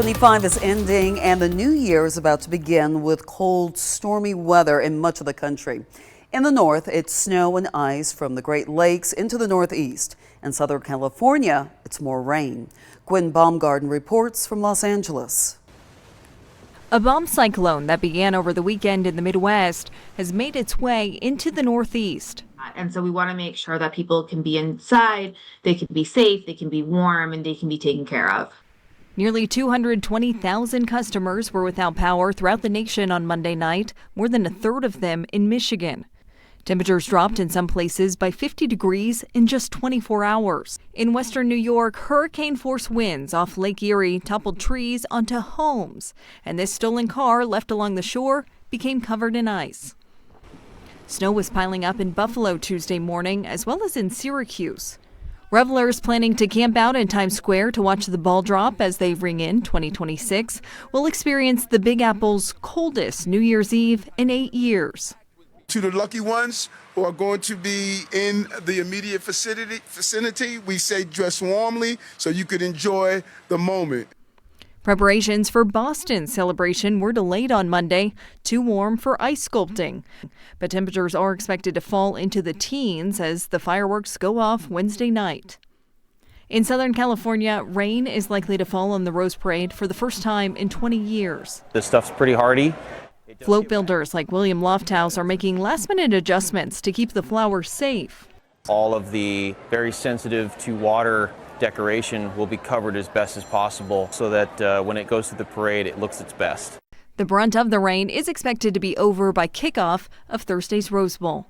25 is ending and the new year is about to begin with cold, stormy weather in much of the country. In the north, it's snow and ice from the Great Lakes into the northeast. In Southern California, it's more rain. Gwen Baumgarten reports from Los Angeles. A bomb cyclone that began over the weekend in the Midwest has made its way into the Northeast. And so we want to make sure that people can be inside, they can be safe, they can be warm, and they can be taken care of. Nearly 220,000 customers were without power throughout the nation on Monday night, more than a third of them in Michigan. Temperatures dropped in some places by 50 degrees in just 24 hours. In western New York, hurricane-force winds off Lake Erie toppled trees onto homes, and this stolen car left along the shore became covered in ice. Snow was piling up in Buffalo Tuesday morning, as well as in Syracuse. Revelers planning to camp out in Times Square to watch the ball drop as they ring in 2026 will experience the Big Apple's coldest New Year's Eve in 8 years. To the lucky ones who are going to be in the immediate vicinity, we say dress warmly so you could enjoy the moment. Preparations for Boston's celebration were delayed on Monday, too warm for ice sculpting. But temperatures are expected to fall into the teens as the fireworks go off Wednesday night. In Southern California, rain is likely to fall on the Rose Parade for the first time in 20 years. This stuff's pretty hardy. Float builders like William Lofthouse are making last-minute adjustments to keep the flowers safe. All of the very sensitive to water decoration will be covered as best as possible so that when it goes to the parade, it looks its best. The brunt of the rain is expected to be over by kickoff of Thursday's Rose Bowl.